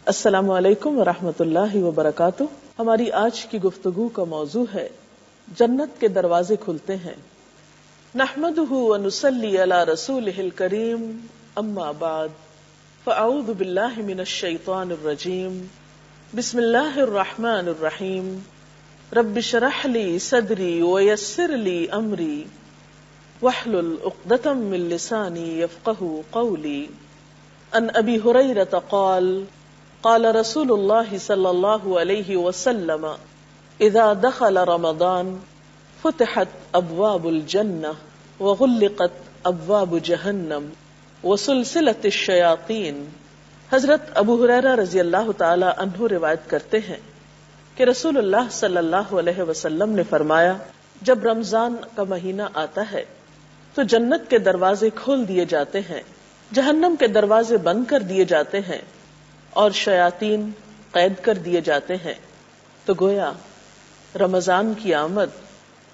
السلام علیکم ورحمۃ اللہ وبرکاتہ۔ ہماری آج کی گفتگو کا موضوع ہے جنت کے دروازے کھلتے ہیں۔ نحمده ونصلی علی رسولہ الکریم، اما بعد فاعوذ باللہ من الشیطان الرجیم، بسم اللہ الرحمن الرحیم۔ رب اشرح لی صدری ویسر لی امری واحلل عقدۃ من لسانی یفقهوا قولی۔ عن ابی ہریرہ قال قال رسول اللہ صلی اللہ علیہ وسلم اذا دخل رمضان فتحت ابواب الجنہ وغلقت ابواب جہنم وسلسلت الشیاطین۔ حضرت ابو ہریرہ رضی اللہ تعالی عنہ روایت کرتے ہیں کہ رسول اللہ صلی اللہ علیہ وسلم نے فرمایا، جب رمضان کا مہینہ آتا ہے تو جنت کے دروازے کھول دیے جاتے ہیں، جہنم کے دروازے بند کر دیے جاتے ہیں اور شیاطین قید کر دیے جاتے ہیں۔ تو گویا رمضان کی آمد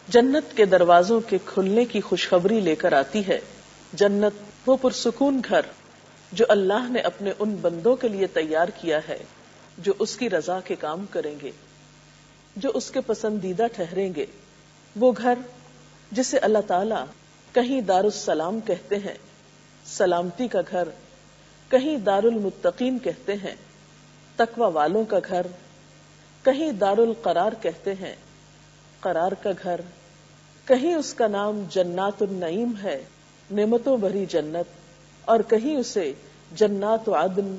جنت کے دروازوں کے کھلنے کی خوشخبری لے کر آتی ہے۔ جنت وہ پرسکون گھر جو اللہ نے اپنے ان بندوں کے لیے تیار کیا ہے جو اس کی رضا کے کام کریں گے، جو اس کے پسندیدہ ٹھہریں گے۔ وہ گھر جسے اللہ تعالیٰ کہیں دار السلام کہتے ہیں، سلامتی کا گھر، کہیں دار المتقین کہتے ہیں، تقوی والوں کا گھر، کہیں دار القرار کہتے ہیں، قرار کا گھر، کہیں اس کا نام جنات النعیم ہے، نعمتوں بھری جنت، اور کہیں اسے جنات عدن،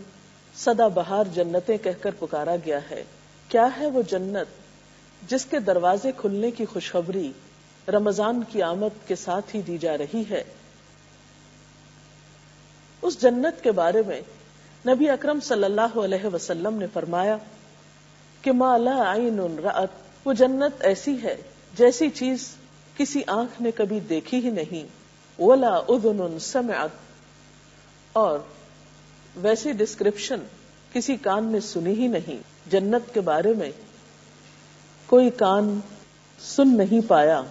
سدا بہار جنتیں کہہ کر پکارا گیا ہے۔ کیا ہے وہ جنت جس کے دروازے کھلنے کی خوشخبری رمضان کی آمد کے ساتھ ہی دی جا رہی ہے؟ اس جنت کے بارے میں نبی اکرم صلی اللہ علیہ وسلم نے فرمایا کہ ما لا عین رأت، وہ جنت ایسی ہے جیسی چیز کسی آنکھ نے کبھی دیکھی ہی نہیں، ولا اذن سمعت، اور ویسی ڈسکرپشن کسی کان نے سنی ہی نہیں۔ جنت کے بارے میں کوئی کان سن نہیں پایا۔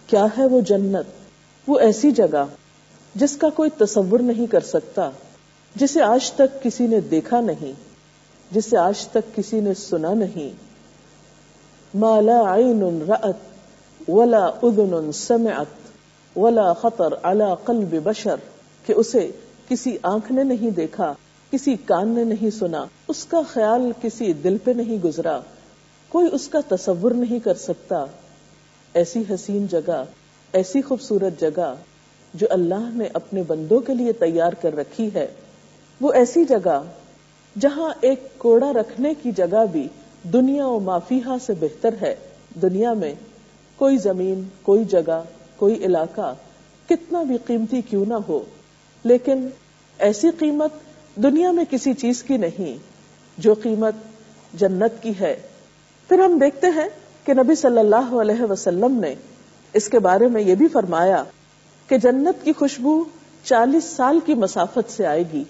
کیا ہے وہ جنت؟ وہ ایسی جگہ جس کا کوئی تصور نہیں کر سکتا، جسے آج تک کسی نے دیکھا نہیں، جسے آج تک کسی نے سنا نہیں۔ ما لا عین رأت ولا اذن سمعت ولا خطر علی قلب بشر، کہ اسے کسی آنکھ نے نہیں دیکھا، کسی کان نے نہیں سنا، اس کا خیال کسی دل پہ نہیں گزرا، کوئی اس کا تصور نہیں کر سکتا۔ ایسی حسین جگہ، ایسی خوبصورت جگہ جو اللہ نے اپنے بندوں کے لیے تیار کر رکھی ہے۔ وہ ایسی جگہ جہاں ایک کوڑا رکھنے کی جگہ بھی دنیا و ما فیہا سے بہتر ہے۔ دنیا میں کوئی زمین، کوئی جگہ، کوئی علاقہ کتنا بھی قیمتی کیوں نہ ہو، لیکن ایسی قیمت دنیا میں کسی چیز کی نہیں جو قیمت جنت کی ہے۔ پھر ہم دیکھتے ہیں کہ نبی صلی اللہ علیہ وسلم نے اس کے بارے میں یہ بھی فرمایا کہ جنت کی خوشبو 40 سال کی مسافت سے آئے گی۔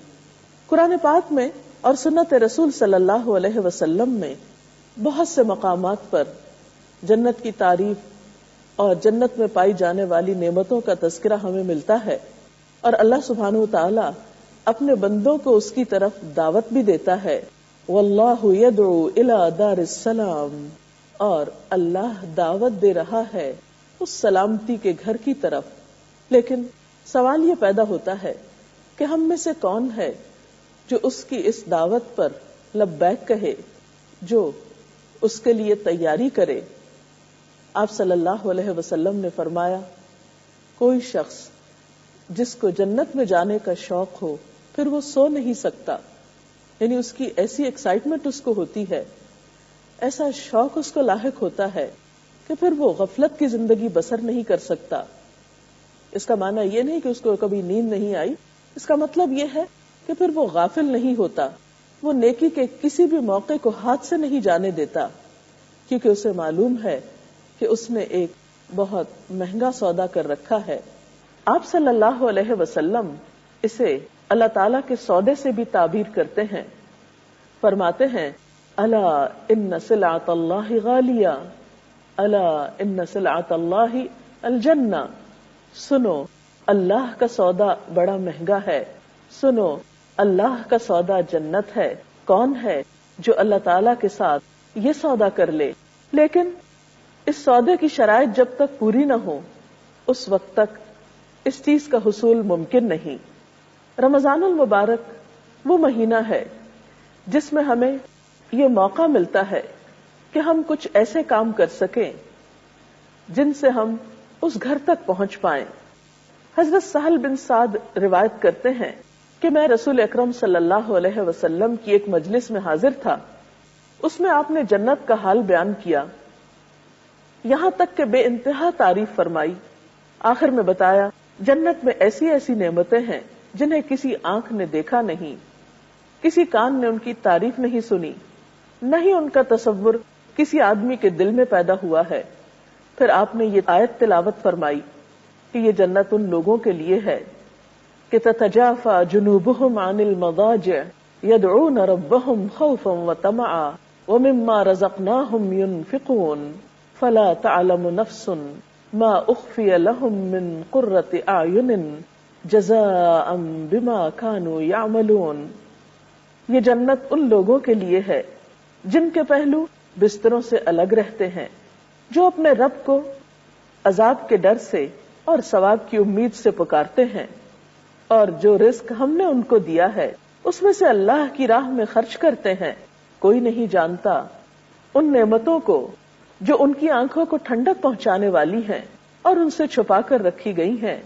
قرآن پاک میں اور سنت رسول صلی اللہ علیہ وسلم میں بہت سے مقامات پر جنت کی تعریف اور جنت میں پائی جانے والی نعمتوں کا تذکرہ ہمیں ملتا ہے، اور اللہ سبحانہ وتعالی اپنے بندوں کو اس کی طرف دعوت بھی دیتا ہے۔ واللہ یدعو الی دار السلام، اور اللہ دعوت دے رہا ہے اس سلامتی کے گھر کی طرف۔ لیکن سوال یہ پیدا ہوتا ہے کہ ہم میں سے کون ہے جو اس کی اس دعوت پر لبیک کہے، جو اس کے لیے تیاری کرے؟ آپ صلی اللہ علیہ وسلم نے فرمایا، کوئی شخص جس کو جنت میں جانے کا شوق ہو پھر وہ سو نہیں سکتا، یعنی اس کی ایسی ایکسائٹمنٹ اس کو ہوتی ہے، ایسا شوق اس کو لاحق ہوتا ہے کہ پھر وہ غفلت کی زندگی بسر نہیں کر سکتا۔ اس کا معنی یہ نہیں کہ اس کو کبھی نیند نہیں آئی، اس کا مطلب یہ ہے کہ پھر وہ غافل نہیں ہوتا، وہ نیکی کے کسی بھی موقع کو ہاتھ سے نہیں جانے دیتا، کیونکہ اسے معلوم ہے کہ اس نے ایک بہت مہنگا سودا کر رکھا ہے۔ آپ صلی اللہ علیہ وسلم اسے اللہ تعالیٰ کے سودے سے بھی تعبیر کرتے ہیں، فرماتے ہیں، الا ان سلعۃ اللہ غالیہ، الا ان سلعۃ اللہ الجنہ، سنو اللہ کا سودا بڑا مہنگا ہے، سنو اللہ کا سودا جنت ہے۔ کون ہے جو اللہ تعالی کے ساتھ یہ سودا کر لے، لیکن اس سودے کی شرائط جب تک پوری نہ ہو اس وقت تک اس چیز کا حصول ممکن نہیں۔ رمضان المبارک وہ مہینہ ہے جس میں ہمیں یہ موقع ملتا ہے کہ ہم کچھ ایسے کام کر سکیں جن سے ہم اس گھر تک پہنچ پائیں۔ حضرت سہل بن سعد روایت کرتے ہیں کہ میں رسول اکرم صلی اللہ علیہ وسلم کی ایک مجلس میں حاضر تھا، اس میں آپ نے جنت کا حال بیان کیا، یہاں تک کہ بے انتہا تعریف فرمائی۔ آخر میں بتایا جنت میں ایسی ایسی نعمتیں ہیں جنہیں کسی آنکھ نے دیکھا نہیں، کسی کان نے ان کی تعریف نہیں سنی، نہ ہی ان کا تصور کسی آدمی کے دل میں پیدا ہوا ہے۔ پھر آپ نے یہ آیت تلاوت فرمائی کہ یہ جنت ان لوگوں کے لیے ہے کہ تتجافى جنوبهم عن المضاجع يدعون ربهم خوفا وطمعا ومما رزقناهم ينفقون فلا تعلم نفس ما اخفي لهم من قرة اعين جزاء بما كانوا يعملون۔ یہ جنت ان لوگوں کے لیے ہے جن کے پہلو بستروں سے الگ رہتے ہیں، جو اپنے رب کو عذاب کے ڈر سے اور ثواب کی امید سے پکارتے ہیں، اور جو رزق ہم نے ان کو دیا ہے اس میں سے اللہ کی راہ میں خرچ کرتے ہیں۔ کوئی نہیں جانتا ان نعمتوں کو جو ان کی آنکھوں کو ٹھنڈک پہنچانے والی ہیں اور ان سے چھپا کر رکھی گئی ہیں۔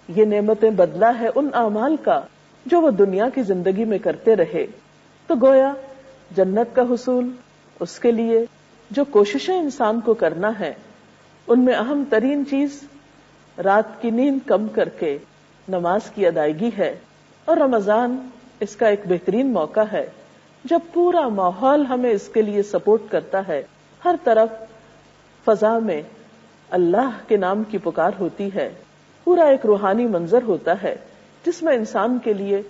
یہ نعمتیں بدلہ ہے ان اعمال کا جو وہ دنیا کی زندگی میں کرتے رہے۔ تو گویا جنت کا حصول اس کے لیے جو کوششیں انسان کو کرنا ہے، ان میں اہم ترین چیز رات کی نیند کم کر کے نماز کی ادائیگی ہے، اور رمضان اس کا ایک بہترین موقع ہے جب پورا ماحول ہمیں اس کے لیے سپورٹ کرتا ہے۔ ہر طرف فضا میں اللہ کے نام کی پکار ہوتی ہے، پورا ایک روحانی منظر ہوتا ہے جس میں انسان کے لیے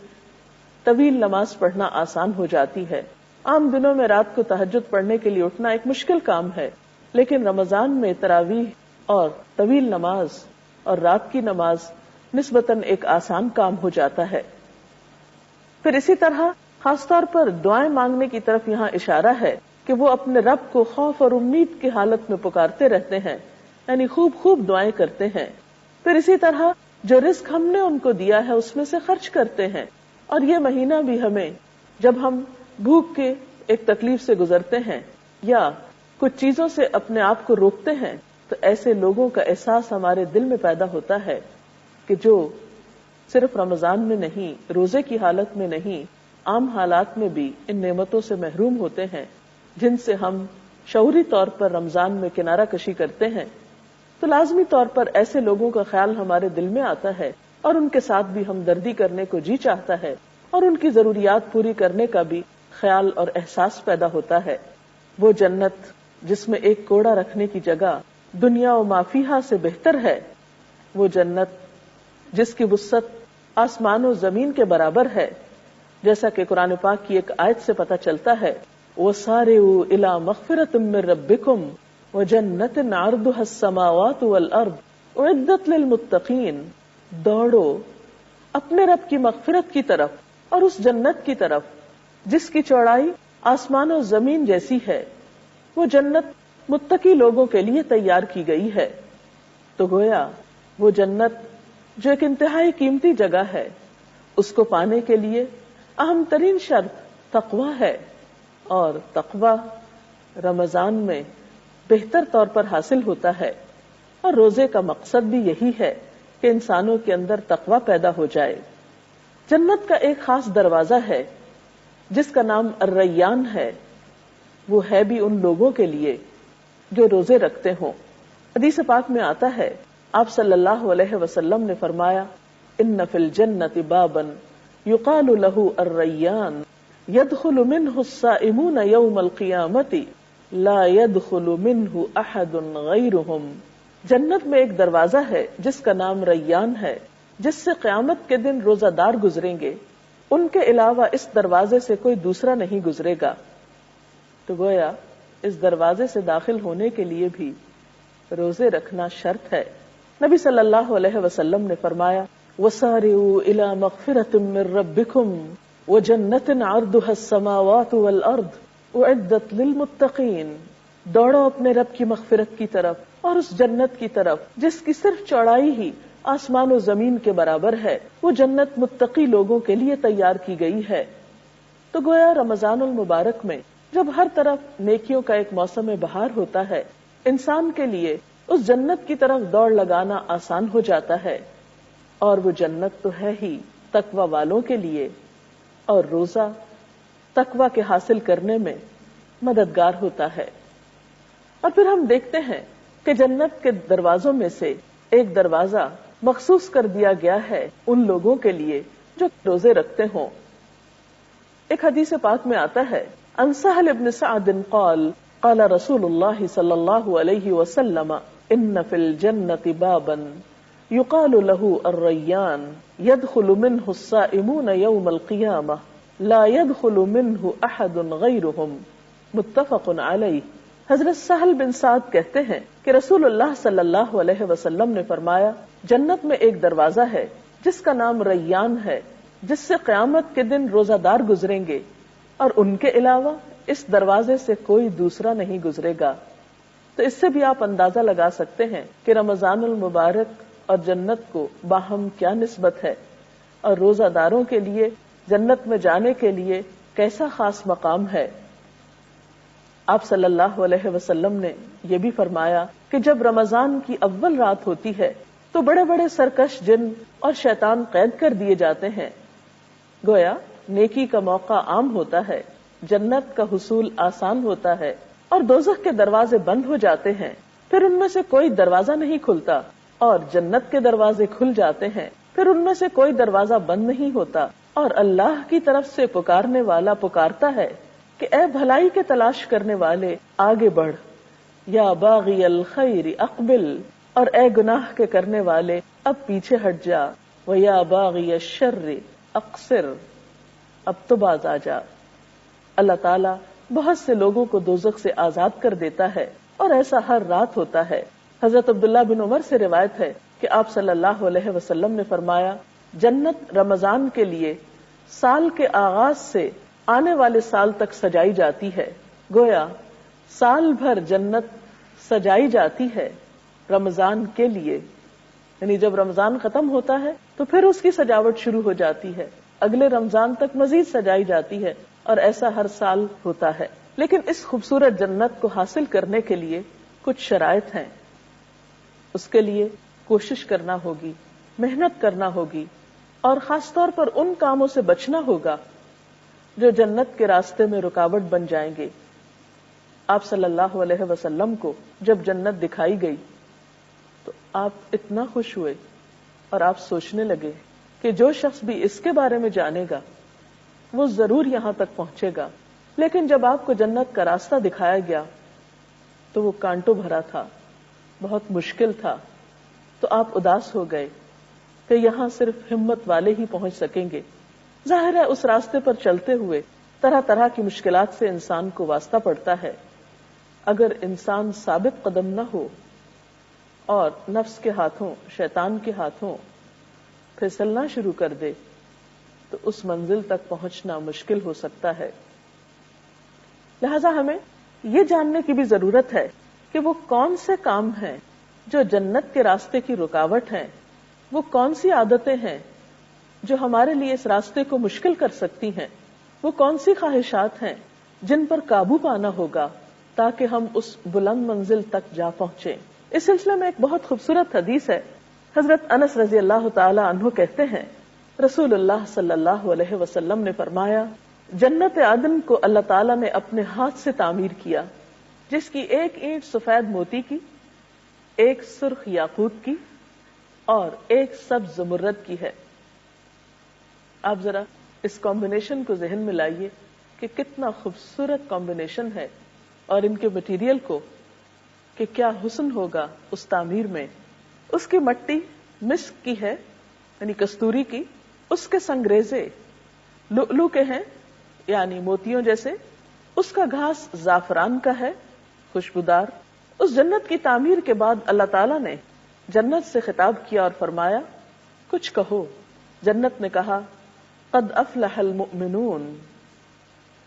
طویل نماز پڑھنا آسان ہو جاتی ہے۔ عام دنوں میں رات کو تہجد پڑھنے کے لیے اٹھنا ایک مشکل کام ہے، لیکن رمضان میں تراویح اور طویل نماز اور رات کی نماز نسبتاً ایک آسان کام ہو جاتا ہے۔ پھر اسی طرح خاص طور پر دعائیں مانگنے کی طرف یہاں اشارہ ہے کہ وہ اپنے رب کو خوف اور امید کی حالت میں پکارتے رہتے ہیں، یعنی خوب خوب دعائیں کرتے ہیں۔ پھر اسی طرح جو رزق ہم نے ان کو دیا ہے اس میں سے خرچ کرتے ہیں۔ اور یہ مہینہ بھی ہمیں جب ہم بھوک کے ایک تکلیف سے گزرتے ہیں یا کچھ چیزوں سے اپنے آپ کو روکتے ہیں تو ایسے لوگوں کا احساس ہمارے دل میں پیدا ہوتا ہے کہ جو صرف رمضان میں نہیں، روزے کی حالت میں نہیں، عام حالات میں بھی ان نعمتوں سے محروم ہوتے ہیں جن سے ہم شعوری طور پر رمضان میں کنارہ کشی کرتے ہیں، تو لازمی طور پر ایسے لوگوں کا خیال ہمارے دل میں آتا ہے اور ان کے ساتھ بھی ہمدردی کرنے کو جی چاہتا ہے اور ان کی ضروریات پوری کرنے کا بھی خیال اور احساس پیدا ہوتا ہے۔ وہ جنت جس میں ایک کوڑا رکھنے کی جگہ دنیا و ما فیہا سے بہتر ہے، وہ جنت جس کی وسعت آسمان و زمین کے برابر ہے، جیسا کہ قرآن پاک کی ایک آیت سے پتہ چلتا ہے، وَسَارِعُوا إِلَىٰ مَغْفِرَةٍ مِّن رَبِّكُمْ وَجَنَّةٍ عَرْضُهَا السَّمَاوَاتُ وَالْأَرْضُ أُعِدَّتْ لِلْمُتَّقِينَ۔ دوڑو اپنے رب کی مغفرت کی طرف اور اس جنت کی طرف جس کی چوڑائی آسمان و زمین جیسی ہے۔ وہ جنت متقی لوگوں کے لیے تیار کی گئی ہے۔ تو گویا وہ جنت جو ایک انتہائی قیمتی جگہ ہے، اس کو پانے کے لیے اہم ترین شرط تقویٰ ہے، اور تقویٰ رمضان میں بہتر طور پر حاصل ہوتا ہے، اور روزے کا مقصد بھی یہی ہے کہ انسانوں کے اندر تقویٰ پیدا ہو جائے۔ جنت کا ایک خاص دروازہ ہے جس کا نام الریان ہے، وہ ہے بھی ان لوگوں کے لیے جو روزے رکھتے ہوں۔ حدیث پاک میں آتا ہے، آپ صلی اللہ علیہ وسلم نے فرمایا، ان فی الجنت بابا یقال له الریان يدخل منه الصائمون يوم القيامة لا يدخل منه احد غيرهم۔ جنت میں ایک دروازہ ہے جس کا نام ریان ہے، جس سے قیامت کے دن روزہ دار گزریں گے، ان کے علاوہ اس دروازے سے کوئی دوسرا نہیں گزرے گا۔ تو گویا اس دروازے سے داخل ہونے کے لیے بھی روزے رکھنا شرط ہے۔ نبی صلی اللہ علیہ وسلم نے فرمایا، وَسَارِعُوا إِلَىٰ مَغْفِرَةٍ مِّن رَبِّكُمْ وَجَنَّةٍ عَرْضُهَا السَّمَاوَاتُ وَالْأَرْضُ أُعِدَّتْ لِلْمُتَّقِينَ۔ دوڑو اپنے رب کی مغفرت کی طرف اور اس جنت کی طرف جس کی صرف چوڑائی ہی آسمان و زمین کے برابر ہے، وہ جنت متقی لوگوں کے لیے تیار کی گئی ہے۔ تو گویا رمضان المبارک میں جب ہر طرف نیکیوں کا ایک موسم بہار ہوتا ہے، انسان کے لیے اس جنت کی طرف دوڑ لگانا آسان ہو جاتا ہے، اور وہ جنت تو ہے ہی تقوی والوں کے لیے، اور روزہ تقوی کے حاصل کرنے میں مددگار ہوتا ہے۔ اور پھر ہم دیکھتے ہیں کہ جنت کے دروازوں میں سے ایک دروازہ مخصوص کر دیا گیا ہے ان لوگوں کے لیے جو روزے رکھتے ہوں۔ ایک حدیث پاک میں آتا ہے، عن سہل بن سعد قال قال رسول اللہ صلی اللہ علیہ وسلم ان فی الجنة بابا يقال له الریان يدخل منه الصائمون يوم القيامة لا يدخل منه احد غيرهم متفق علیہ۔ حضرت سہل بن سعد کہتے ہیں کہ رسول اللہ صلی اللہ علیہ وسلم نے فرمایا، جنت میں ایک دروازہ ہے جس کا نام ریان ہے، جس سے قیامت کے دن روزہ دار گزریں گے، اور ان کے علاوہ اس دروازے سے کوئی دوسرا نہیں گزرے گا۔ تو اس سے بھی آپ اندازہ لگا سکتے ہیں کہ رمضان المبارک اور جنت کو باہم کیا نسبت ہے، اور روزہ داروں کے لیے جنت میں جانے کے لیے کیسا خاص مقام ہے۔ آپ صلی اللہ علیہ وسلم نے یہ بھی فرمایا کہ جب رمضان کی اول رات ہوتی ہے تو بڑے بڑے سرکش جن اور شیطان قید کر دیے جاتے ہیں۔ گویا نیکی کا موقع عام ہوتا ہے، جنت کا حصول آسان ہوتا ہے، اور دوزخ کے دروازے بند ہو جاتے ہیں، پھر ان میں سے کوئی دروازہ نہیں کھلتا، اور جنت کے دروازے کھل جاتے ہیں، پھر ان میں سے کوئی دروازہ بند نہیں ہوتا، اور اللہ کی طرف سے پکارنے والا پکارتا ہے کہ اے بھلائی کے تلاش کرنے والے آگے بڑھ، یا باغی الخیر اقبل، اور اے گناہ کے کرنے والے اب پیچھے ہٹ جا، ویا باغی الشر اقصر، اب تو باز آ جا۔ اللہ تعالیٰ بہت سے لوگوں کو دوزخ سے آزاد کر دیتا ہے، اور ایسا ہر رات ہوتا ہے۔ حضرت عبداللہ بن عمر سے روایت ہے کہ آپ صلی اللہ علیہ وسلم نے فرمایا، جنت رمضان کے لیے سال کے آغاز سے آنے والے سال تک سجائی جاتی ہے۔ گویا سال بھر جنت سجائی جاتی ہے رمضان کے لیے، یعنی جب رمضان ختم ہوتا ہے تو پھر اس کی سجاوٹ شروع ہو جاتی ہے، اگلے رمضان تک مزید سجائی جاتی ہے، اور ایسا ہر سال ہوتا ہے۔ لیکن اس خوبصورت جنت کو حاصل کرنے کے لیے کچھ شرائط ہیں، اس کے لیے کوشش کرنا ہوگی، محنت کرنا ہوگی، اور خاص طور پر ان کاموں سے بچنا ہوگا جو جنت کے راستے میں رکاوٹ بن جائیں گے۔ آپ صلی اللہ علیہ وسلم کو جب جنت دکھائی گئی تو آپ اتنا خوش ہوئے، اور آپ سوچنے لگے کہ جو شخص بھی اس کے بارے میں جانے گا وہ ضرور یہاں تک پہنچے گا۔ لیکن جب آپ کو جنت کا راستہ دکھایا گیا تو وہ کانٹوں بھرا تھا، بہت مشکل تھا، تو آپ اداس ہو گئے کہ یہاں صرف ہمت والے ہی پہنچ سکیں گے۔ ظاہر ہے اس راستے پر چلتے ہوئے طرح طرح کی مشکلات سے انسان کو واسطہ پڑتا ہے۔ اگر انسان ثابت قدم نہ ہو اور نفس کے ہاتھوں، شیطان کے ہاتھوں پھسلنا شروع کر دے تو اس منزل تک پہنچنا مشکل ہو سکتا ہے۔ لہذا ہمیں یہ جاننے کی بھی ضرورت ہے کہ وہ کون سے کام ہیں جو جنت کے راستے کی رکاوٹ ہیں، وہ کون سی عادتیں ہیں جو ہمارے لیے اس راستے کو مشکل کر سکتی ہیں، وہ کون سی خواہشات ہیں جن پر قابو پانا ہوگا تاکہ ہم اس بلند منزل تک جا پہنچیں۔ اس سلسلے میں ایک بہت خوبصورت حدیث ہے۔ حضرت انس رضی اللہ تعالی عنہ کہتے ہیں، رسول اللہ صلی اللہ علیہ وسلم نے فرمایا، جنت عدن کو اللہ تعالیٰ نے اپنے ہاتھ سے تعمیر کیا، جس کی ایک اینٹ سفید موتی کی، ایک سرخ یاقوت کی، اور ایک سبز زمرد کی ہے۔ آپ ذرا اس کمبینیشن کو ذہن میں لائیے کہ کتنا خوبصورت کمبینیشن ہے، اور ان کے مٹیریل کو کہ کیا حسن ہوگا اس تعمیر میں۔ اس کی مٹی مسک کی ہے، یعنی کستوری کی، اس کے سنگریزے لؤلؤ کے ہیں، یعنی موتیوں جیسے، اس کا گھاس زعفران کا ہے، خوشبودار۔ اس جنت کی تعمیر کے بعد اللہ تعالیٰ نے جنت سے خطاب کیا اور فرمایا، کچھ کہو۔ جنت نے کہا، قد افلح المؤمنون،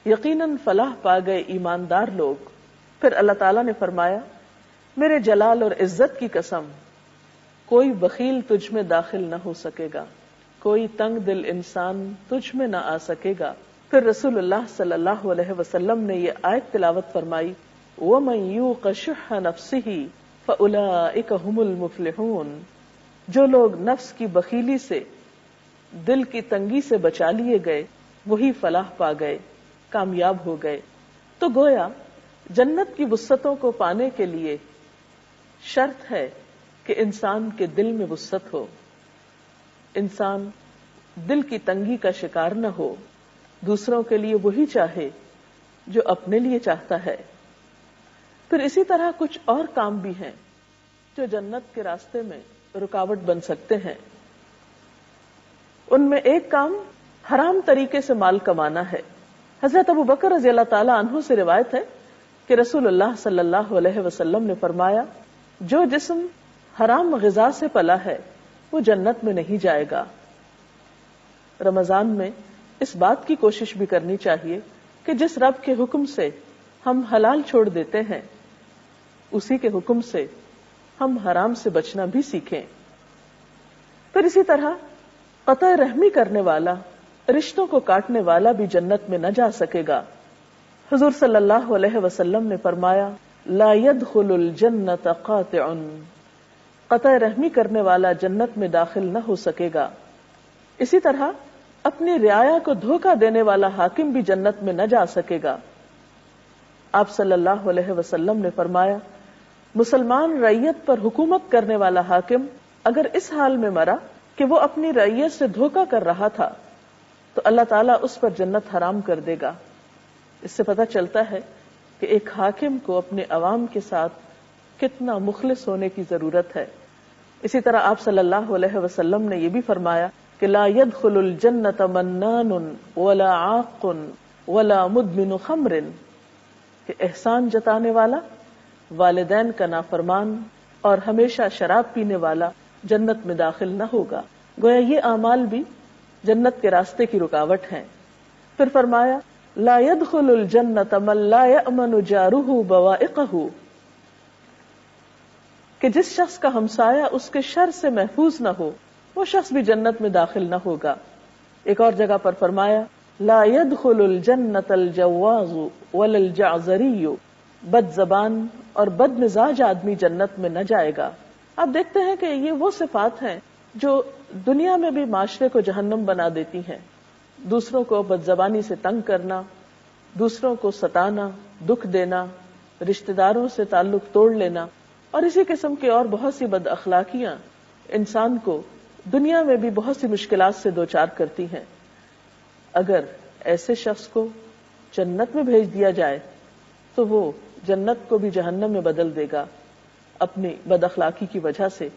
یقیناً فلاح پا گئے ایماندار لوگ۔ پھر اللہ تعالیٰ نے فرمایا میرے جلال اور عزت کی قسم، کوئی بخیل تجھ میں داخل نہ ہو سکے گا، کوئی تنگ دل انسان تجھ میں نہ آ سکے گا۔ پھر رسول اللہ صلی اللہ علیہ وسلم نے یہ آیت تلاوت فرمائی وَمَن يُوقَ شُحَّ نَفْسِهِ فَأُولَٰئِكَ هُمُ الْمُفْلِحُونَ، جو لوگ نفس کی بخیلی سے، دل کی تنگی سے بچا لیے گئے، وہی فلاح پا گئے، کامیاب ہو گئے۔ تو گویا جنت کی وسعتوں کو پانے کے لیے شرط ہے کہ انسان کے دل میں وسعت ہو، انسان دل کی تنگی کا شکار نہ ہو، دوسروں کے لیے وہی چاہے جو اپنے لیے چاہتا ہے۔ پھر اسی طرح کچھ اور کام بھی ہیں جو جنت کے راستے میں رکاوٹ بن سکتے ہیں۔ ان میں ایک کام حرام طریقے سے مال کمانا ہے۔ حضرت ابو بکر رضی اللہ تعالی عنہ سے روایت ہے کہ رسول اللہ صلی اللہ علیہ وسلم نے فرمایا جو جسم حرام غذا سے پلا ہے وہ جنت میں نہیں جائے گا۔ رمضان میں اس بات کی کوشش بھی کرنی چاہیے کہ جس رب کے حکم سے ہم حلال چھوڑ دیتے ہیں اسی کے حکم سے ہم حرام سے بچنا بھی سیکھیں۔ پھر اسی طرح قطع رحمی کرنے والا، رشتوں کو کاٹنے والا بھی جنت میں نہ جا سکے گا۔ حضور صلی اللہ علیہ وسلم نے فرمایا لا يدخل الجنت قاطع، قطع رحمی کرنے والا جنت میں داخل نہ ہو سکے گا۔ اسی طرح اپنی رعایا کو دھوکہ دینے والا حاکم بھی جنت میں نہ جا سکے گا۔ آپ صلی اللہ علیہ وسلم نے فرمایا مسلمان رعیت پر حکومت کرنے والا حاکم اگر اس حال میں مرا کہ وہ اپنی رعیت سے دھوکہ کر رہا تھا تو اللہ تعالیٰ اس پر جنت حرام کر دے گا۔ اس سے پتہ چلتا ہے کہ ایک حاکم کو اپنے عوام کے ساتھ کتنا مخلص ہونے کی ضرورت ہے۔ اسی طرح آپ صلی اللہ علیہ وسلم نے یہ بھی فرمایا کہ لا يدخل الجنت منان ولا عاق ولا مدمن خمر، کہ احسان جتانے والا، والدین کا نافرمان اور ہمیشہ شراب پینے والا جنت میں داخل نہ ہوگا۔ گویا یہ اعمال بھی جنت کے راستے کی رکاوٹ ہیں۔ پھر فرمایا لا يدخل الجنت من لا يأمن جاره بوائقه، کہ جس شخص کا ہمسایہ اس کے شر سے محفوظ نہ ہو وہ شخص بھی جنت میں داخل نہ ہوگا۔ ایک اور جگہ پر فرمایا لا يدخل الجنت الجواز ولا الجعزری، بد زبان اور بد مزاج آدمی جنت میں نہ جائے گا۔ آپ دیکھتے ہیں کہ یہ وہ صفات ہیں جو دنیا میں بھی معاشرے کو جہنم بنا دیتی ہیں۔ دوسروں کو بد زبانی سے تنگ کرنا، دوسروں کو ستانا، دکھ دینا، رشتہ داروں سے تعلق توڑ لینا اور اسی قسم کے اور بہت سی بد اخلاقیاں انسان کو دنیا میں بھی بہت سی مشکلات سے دوچار کرتی ہیں۔ اگر ایسے شخص کو جنت میں بھیج دیا جائے تو وہ جنت کو بھی جہنم میں بدل دے گا اپنی بد اخلاقی کی وجہ سے،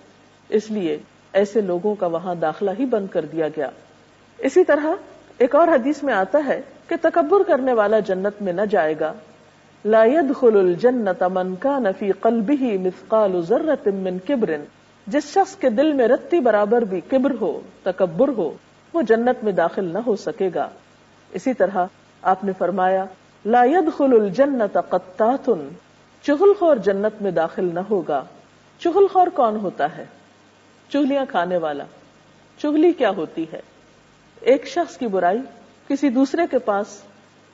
اس لیے ایسے لوگوں کا وہاں داخلہ ہی بند کر دیا گیا۔ اسی طرح ایک اور حدیث میں آتا ہے کہ تکبر کرنے والا جنت میں نہ جائے گا۔ لا يدخل الجنت من كان في قلبه مثقال ذرة من كبر، جس شخص کے دل میں رتی برابر بھی کبر ہو، تکبر ہو، وہ جنت میں داخل نہ ہو سکے گا۔ اسی طرح آپ نے فرمایا لا يدخل الجنت قطات، چغل خور جنت میں داخل نہ ہوگا۔ چغل خور کون ہوتا ہے؟ چغلیاں کھانے والا۔ چغلی کیا ہوتی ہے؟ ایک شخص کی برائی کسی دوسرے کے پاس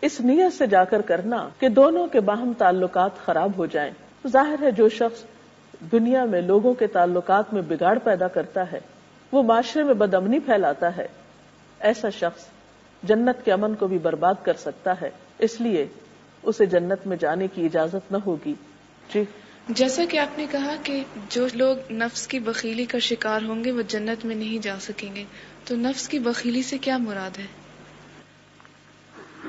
اس نیت سے جا کر کرنا کہ دونوں کے باہم تعلقات خراب ہو جائیں۔ ظاہر ہے جو شخص دنیا میں لوگوں کے تعلقات میں بگاڑ پیدا کرتا ہے، وہ معاشرے میں بدامنی پھیلاتا ہے، ایسا شخص جنت کے امن کو بھی برباد کر سکتا ہے، اس لیے اسے جنت میں جانے کی اجازت نہ ہوگی۔ جی، جیسا کہ آپ نے کہا کہ جو لوگ نفس کی بخیلی کا شکار ہوں گے وہ جنت میں نہیں جا سکیں گے، تو نفس کی بخیلی سے کیا مراد ہے؟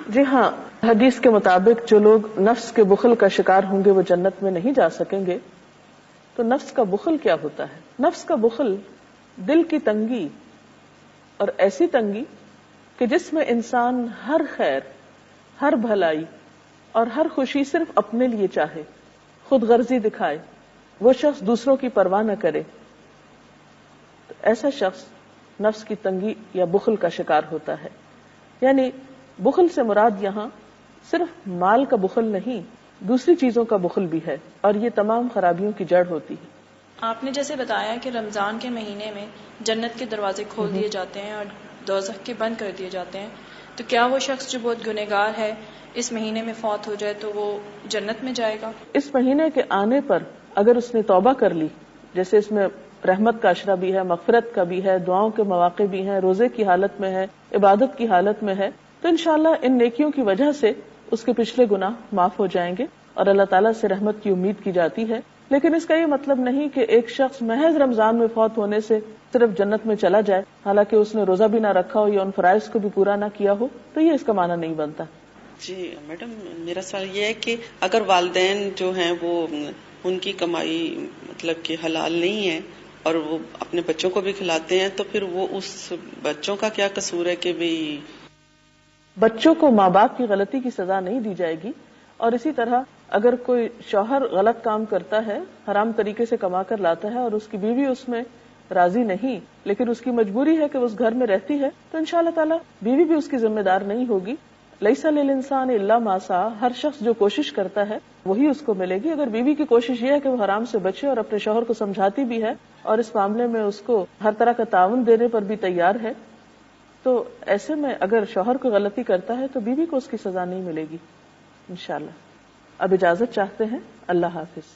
جی ہاں، حدیث کے مطابق جو لوگ نفس کے بخل کا شکار ہوں گے وہ جنت میں نہیں جا سکیں گے۔ تو نفس کا بخل کیا ہوتا ہے؟ نفس کا بخل دل کی تنگی، اور ایسی تنگی کہ جس میں انسان ہر خیر، ہر بھلائی اور ہر خوشی صرف اپنے لیے چاہے، خود غرضی دکھائے، وہ شخص دوسروں کی پرواہ نہ کرے، تو ایسا شخص نفس کی تنگی یا بخل کا شکار ہوتا ہے۔ یعنی بخل سے مراد یہاں صرف مال کا بخل نہیں، دوسری چیزوں کا بخل بھی ہے، اور یہ تمام خرابیوں کی جڑ ہوتی ہے۔ آپ نے جیسے بتایا کہ رمضان کے مہینے میں جنت کے دروازے کھول دیے جاتے ہیں اور دوزخ کے بند کر دیے جاتے ہیں، تو کیا وہ شخص جو بہت گنہگار ہے اس مہینے میں فوت ہو جائے تو وہ جنت میں جائے گا؟ اس مہینے کے آنے پر اگر اس نے توبہ کر لی، جیسے اس میں رحمت کا عشرہ بھی ہے، مغفرت کا بھی ہے، دعاؤں کے مواقع بھی ہیں، روزے کی حالت میں ہے، عبادت کی حالت میں ہے، تو انشاءاللہ ان نیکیوں کی وجہ سے اس کے پچھلے گناہ معاف ہو جائیں گے اور اللہ تعالیٰ سے رحمت کی امید کی جاتی ہے۔ لیکن اس کا یہ مطلب نہیں کہ ایک شخص محض رمضان میں فوت ہونے سے صرف جنت میں چلا جائے، حالانکہ اس نے روزہ بھی نہ رکھا ہو یا ان فرائض کو بھی پورا نہ کیا ہو، تو یہ اس کا معنی نہیں بنتا۔ جی میڈم، میرا سوال یہ ہے کہ اگر والدین جو ہیں وہ ان کی کمائی مطلب کہ حلال نہیں ہے اور وہ اپنے بچوں کو بھی کھلاتے ہیں، تو پھر وہ اس بچوں کا کیا قصور ہے کہ بھی بچوں کو ماں باپ کی غلطی کی سزا نہیں دی جائے گی، اور اسی طرح اگر کوئی شوہر غلط کام کرتا ہے، حرام طریقے سے کما کر لاتا ہے اور اس کی بیوی اس میں راضی نہیں، لیکن اس کی مجبوری ہے کہ اس گھر میں رہتی ہے، تو انشاءاللہ تعالی بیوی بھی اس کی ذمہ دار نہیں ہوگی۔ لیس للانسان الا ما سعى، ہر شخص جو کوشش کرتا ہے وہی اس کو ملے گی۔ اگر بیوی کی کوشش یہ ہے کہ وہ حرام سے بچے اور اپنے شوہر کو سمجھاتی بھی ہے اور اس معاملے میں اس کو ہر طرح کا تعاون دینے پر بھی تیار ہے، تو ایسے میں اگر شوہر کو غلطی کرتا ہے تو بیوی کو اس کی سزا نہیں ملے گی انشاءاللہ۔ اب اجازت چاہتے ہیں، اللہ حافظ۔